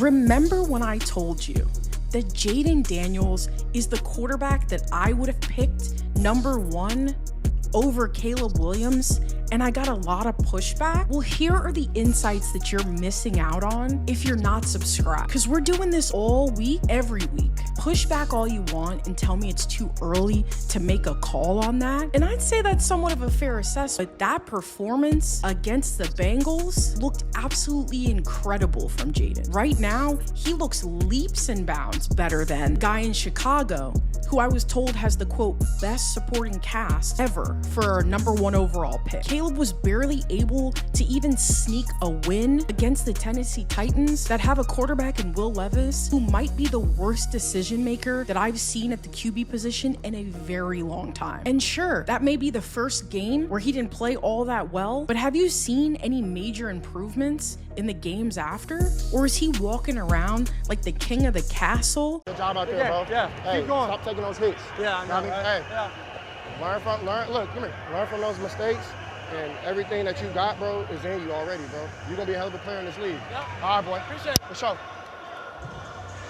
Remember when I told you that Jayden Daniels is the quarterback that I would have picked number 1 over Caleb Williams, and I got a lot of pushback? Well, here are the insights that you're missing out on if you're not subscribed, because we're doing this all week, every week. Push back all you want and tell me it's too early to make a call on that, and I'd say that's somewhat of a fair assessment. But that performance against the Bengals looked absolutely incredible from Jayden. Right now, he looks leaps and bounds better than the guy in Chicago, who I was told has the, quote, best supporting cast ever for a number 1 overall pick. Caleb was barely able to even sneak a win against the Tennessee Titans that have a quarterback in Will Levis who might be the worst decision maker that I've seen at the QB position in a very long time. And sure, that may be the first game where he didn't play all that well, but have you seen any major improvements in the games after? Or is he walking around like the king of the castle? Good job out there, bro. Yeah, hey, keep going. Stop taking those hits. Yeah, I know. Hey, yeah. Learn from those mistakes, and everything that you got, bro, is in you already, bro. You're gonna be a hell of a player in this league. Yeah. All right, boy. Appreciate it. For sure.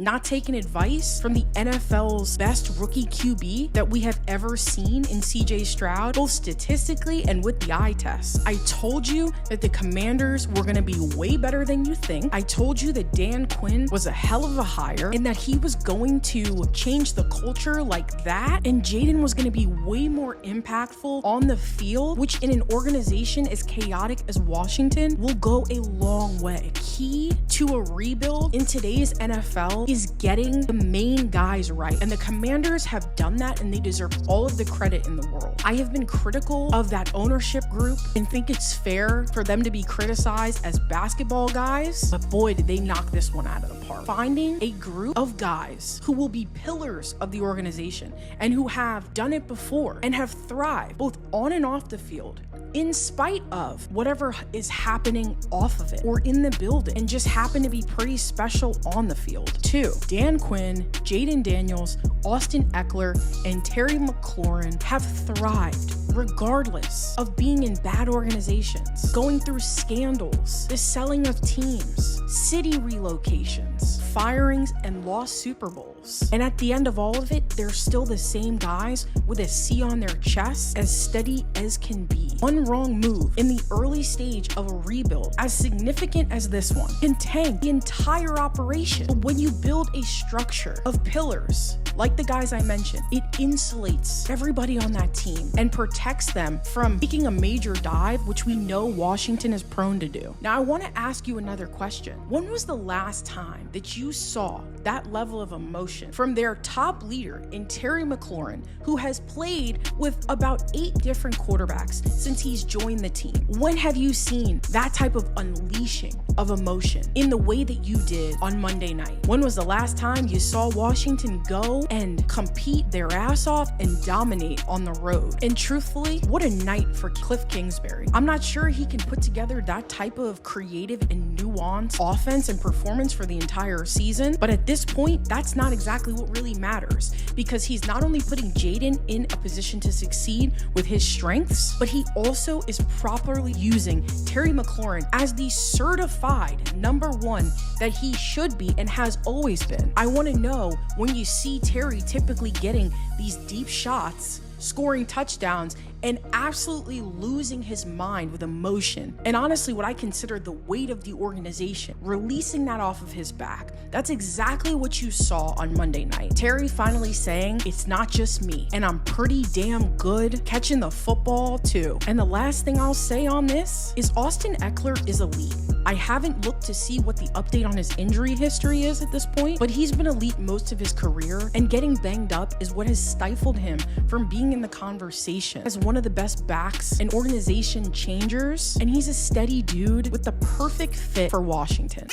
Not taking advice from the NFL's best rookie QB that we have ever seen in CJ Stroud, both statistically and with the eye test. I told you that the Commanders were going to be way better than you think. I told you that Dan Quinn was a hell of a hire and that he was going to change the culture like that, and Jayden was going to be way more impactful on the field, which in an organization as chaotic as Washington will go a long way. Key to a rebuild in today's NFL is getting the main guys right, and the Commanders have done that, and they deserve all of the credit in the world. I have been critical of that ownership group and think it's fair for them to be criticized as basketball guys, but boy, did they knock this one out of the park. Finding a group of guys who will be pillars of the organization and who have done it before and have thrived both on and off the field in spite of whatever is happening off of it or in the building, and just happen to be pretty special on the field too. Dan Quinn, Jayden Daniels, Austin Ekeler, and Terry McLaurin have thrived regardless of being in bad organizations, going through scandals, the selling of teams, city relocations, firings, and lost Super Bowls. And at the end of all of it, they're still the same guys with a C on their chest, as steady as can be. One wrong move in the early stage of a rebuild, as significant as this one, can tank the entire operation. But when you build a structure of pillars, like the guys I mentioned, it insulates everybody on that team and protects them from taking a major dive, which we know Washington is prone to do. Now, I want to ask you another question. When was the last time that you saw that level of emotion from their top leader in Terry McLaurin, who has played with about 8 different quarterbacks since he's joined the team? When have you seen that type of unleashing of emotion in the way that you did on Monday night? When was the last time you saw Washington go and compete their ass off and dominate on the road? And truthfully, what a night for Cliff Kingsbury. I'm not sure he can put together that type of creative and nuanced offense and performance for the entire season, but at this point, that's not exactly what really matters, because he's not only putting Jayden in a position to succeed with his strengths, but he also is properly using Terry McLaurin as the certified number 1 that he should be and has always been. I want to know, when you see Terry typically getting these deep shots, scoring touchdowns, and absolutely losing his mind with emotion, and honestly what I consider the weight of the organization, releasing that off of his back. That's exactly what you saw on Monday night. Terry finally saying, it's not just me, and I'm pretty damn good catching the football too. And the last thing I'll say on this is Austin Ekeler is elite. I haven't looked to see what the update on his injury history is at this point, but he's been elite most of his career, and getting banged up is what has stifled him from being in the conversation as one of the best backs and organization changers, and he's a steady dude with the perfect fit for Washington.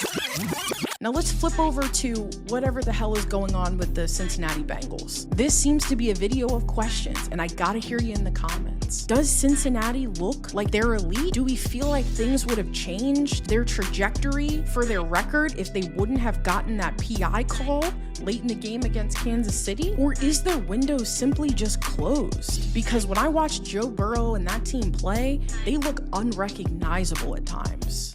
Now let's flip over to whatever the hell is going on with the Cincinnati Bengals. This seems to be a video of questions, and I gotta hear you in the comments. Does Cincinnati look like they're elite? Do we feel like things would have changed their trajectory for their record if they wouldn't have gotten that PI call late in the game against Kansas City? Or is their window simply just closed? Because when I watch Joe Burrow and that team play, they look unrecognizable at times.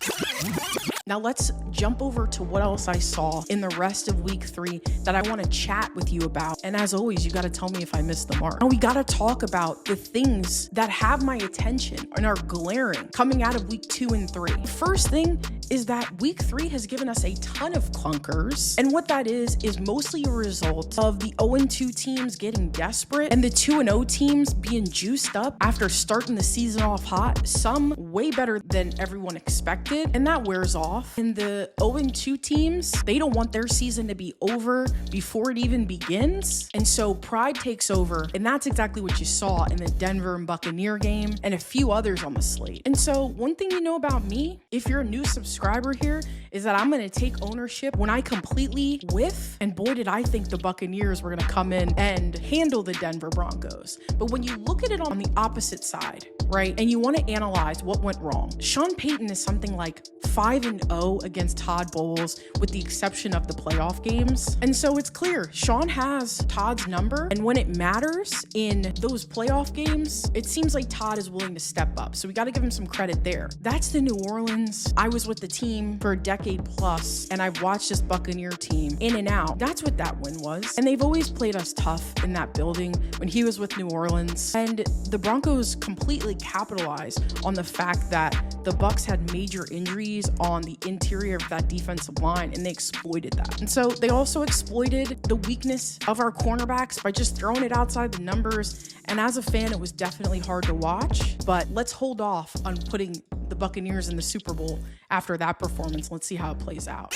Now let's jump over to what else I saw in the rest of week 3 that I want to chat with you about. And as always, you got to tell me if I missed the mark. Now we got to talk about the things that have my attention and are glaring coming out of week 2 and 3. The first thing is that week 3 has given us a ton of clunkers. And what that is mostly a result of the 0-2 teams getting desperate and the 2-0 teams being juiced up after starting the season off hot, some way better than everyone expected, and that wears off. And the 0-2 teams, they don't want their season to be over before it even begins. And so pride takes over, and that's exactly what you saw in the Denver and Buccaneer game and a few others on the slate. And so one thing you know about me, if you're a new subscriber here, is that I'm going to take ownership when I completely whiff. And boy, did I think the Buccaneers were going to come in and handle the Denver Broncos. But when you look at it on the opposite side, right, and you want to analyze what went wrong, Sean Payton is something like 5-0 against Todd Bowles, with the exception of the playoff games. And so it's clear Sean has Todd's number. And when it matters in those playoff games, it seems like Todd is willing to step up. So we got to give him some credit there. That's the New Orleans. I was with the team for a decade plus, and I've watched this Buccaneer team in and out. That's what that win was. And they've always played us tough in that building when he was with New Orleans. And the Broncos completely capitalized on the fact that the Bucs had major injuries on the interior of that defensive line, and they exploited that. And so they also exploited the weakness of our cornerbacks by just throwing it outside the numbers. And as a fan, it was definitely hard to watch, but let's hold off on putting the Buccaneers in the Super Bowl after that performance. Let's see how it plays out.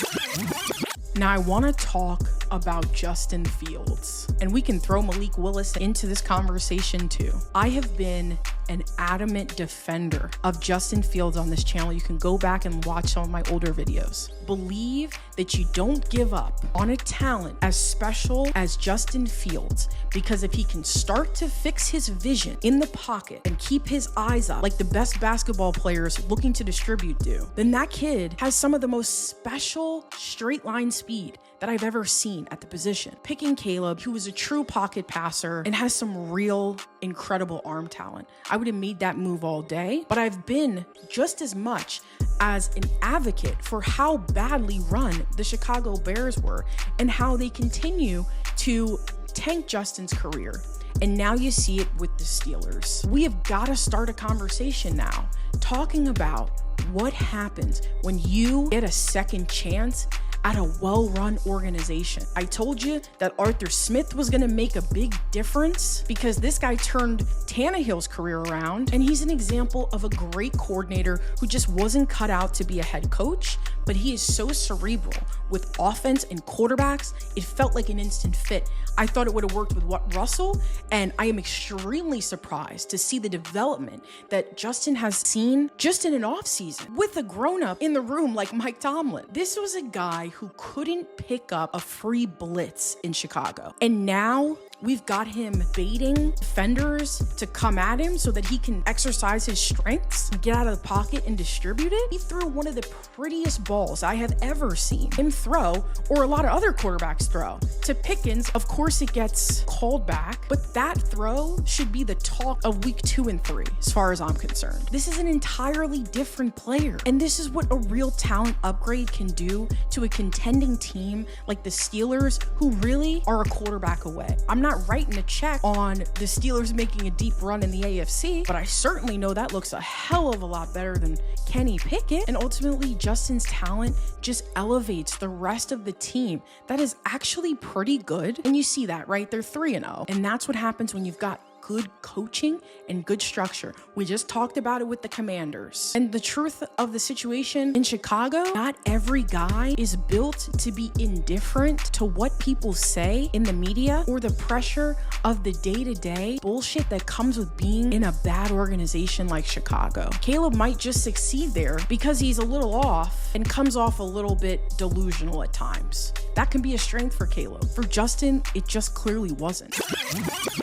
Now, I want to talk about Justin Fields, and we can throw Malik Willis into this conversation too. I have been an adamant defender of Justin Fields on this channel. You can go back and watch some of my older videos. Believe that you don't give up on a talent as special as Justin Fields, because if he can start to fix his vision in the pocket and keep his eyes up like the best basketball players looking to distribute do, then that kid has some of the most special straight line speed that I've ever seen at the position. Picking Caleb, who is a true pocket passer and has some real incredible arm talent, I would have made that move all day, but I've been just as much as an advocate for how badly run the Chicago Bears were and how they continue to tank Justin's career. And now you see it with the Steelers. We have got to start a conversation now talking about what happens when you get a second chance at a well-run organization. I told you that Arthur Smith was going to make a big difference because this guy turned Tannehill's career around, and he's an example of a great coordinator who just wasn't cut out to be a head coach, but he is so cerebral with offense and quarterbacks. It felt like an instant fit. I thought it would have worked with Russell, and I am extremely surprised to see the development that Justin has seen just in an offseason with a grown-up in the room like Mike Tomlin. This was a guy who couldn't pick up a free blitz in Chicago, and now we've got him baiting defenders to come at him so that he can exercise his strengths, get out of the pocket and distribute it. He threw one of the prettiest balls I have ever seen him throw, or a lot of other quarterbacks throw, to Pickens. Of course it gets called back, but that throw should be the talk of week 2 and 3 as far as I'm concerned. This is an entirely different player, and this is what a real talent upgrade can do to a contending team like the Steelers, who really are a quarterback away. I'm not writing a check on the Steelers making a deep run in the AFC, but I certainly know that looks a hell of a lot better than Kenny Pickett. And ultimately, Justin's talent just elevates the rest of the team that is actually pretty good. And you see that, right? They're 3-0. And that's what happens when you've got good coaching and good structure. We just talked about it with the Commanders. And the truth of the situation in Chicago, not every guy is built to be indifferent to what people say in the media or the pressure of the day-to-day bullshit that comes with being in a bad organization like Chicago. Caleb might just succeed there because he's a little off and comes off a little bit delusional at times. That can be a strength for Caleb. For Justin, it just clearly wasn't.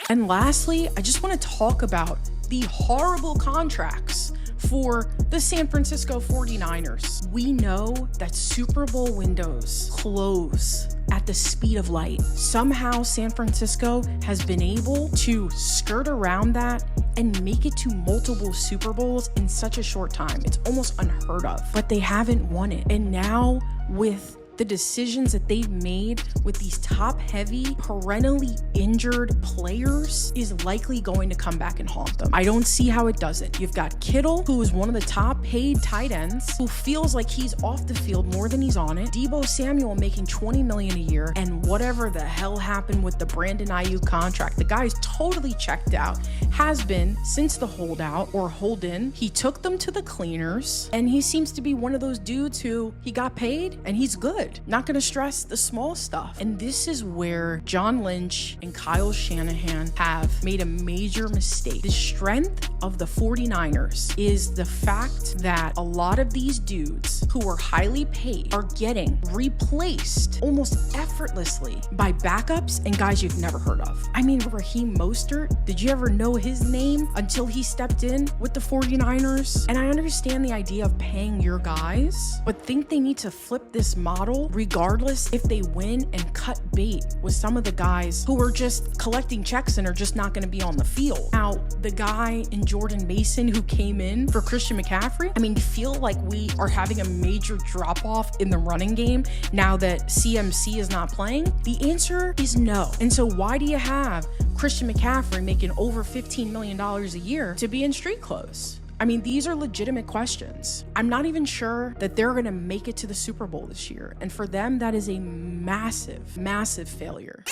And lastly, I just want to talk about the horrible contracts for the San Francisco 49ers. We know that Super Bowl windows close at the speed of light. Somehow San Francisco has been able to skirt around that and make it to multiple Super Bowls in such a short time. It's almost unheard of, but they haven't won it. And now with the decisions that they've made with these top-heavy, perennially injured players is likely going to come back and haunt them. I don't see how it doesn't. You've got Kittle, who is one of the top-paid tight ends, who feels like he's off the field more than he's on it. Deebo Samuel making $20 million a year, and whatever the hell happened with the Brandon Ayuk contract, the guy's totally checked out, has been since the holdout or hold-in. He took them to the cleaners, and he seems to be one of those dudes who he got paid, and he's good. Not gonna stress the small stuff. And this is where John Lynch and Kyle Shanahan have made a major mistake. The strength of the 49ers is the fact that a lot of these dudes who are highly paid are getting replaced almost effortlessly by backups and guys you've never heard of. I mean, Raheem Mostert, did you ever know his name until he stepped in with the 49ers? And I understand the idea of paying your guys, but think they need to flip this model regardless if they win and cut bait with some of the guys who are just collecting checks and are just not going to be on the field. Now, the guy in Jordan Mason who came in for Christian McCaffrey, I mean, feel like we are having a major drop-off in the running game now that CMC is not playing? The answer is no. And so why do you have Christian McCaffrey making over $15 million a year to be in street clothes? I mean, these are legitimate questions. I'm not even sure that they're going to make it to the Super Bowl this year. And for them, that is a massive, massive failure.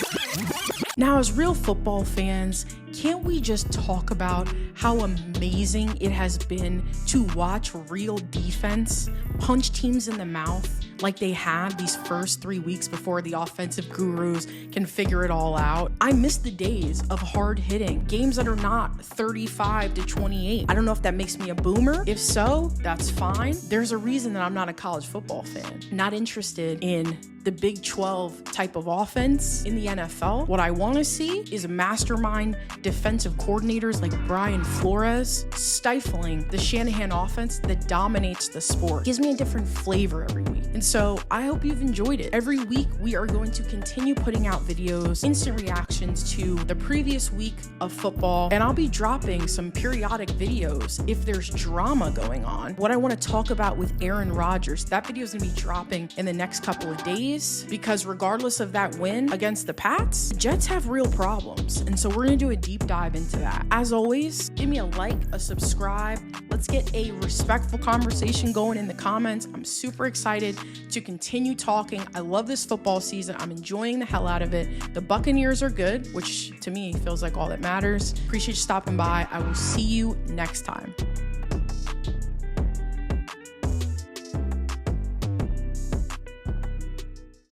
Now, as real football fans, can't we just talk about how amazing it has been to watch real defense punch teams in the mouth like they have these first 3 weeks before the offensive gurus can figure it all out? I miss the days of hard hitting, games that are not 35-28. I don't know if that makes me a boomer. If so, that's fine. There's a reason that I'm not a college football fan. Not interested in the Big 12 type of offense in the NFL. What I want to see is mastermind defensive coordinators like Brian Flores stifling the Shanahan offense that dominates the sport. Gives me a different flavor every week. And so I hope you've enjoyed it. Every week we are going to continue putting out videos, instant reactions to the previous week of football, and I'll be dropping some periodic videos if there's drama going on. What I want to talk about with Aaron Rodgers, that video is going to be dropping in the next couple of days, because regardless of that win against the Pats, the Jets have real problems. And so we're going to do a deep dive into that. As always, give me a like, a subscribe. Let's get a respectful conversation going in the comments. I'm super excited to continue talking. I love this football season. I'm enjoying the hell out of it. The Buccaneers are good, which to me feels like all that matters. Appreciate you stopping by. I will see you next time.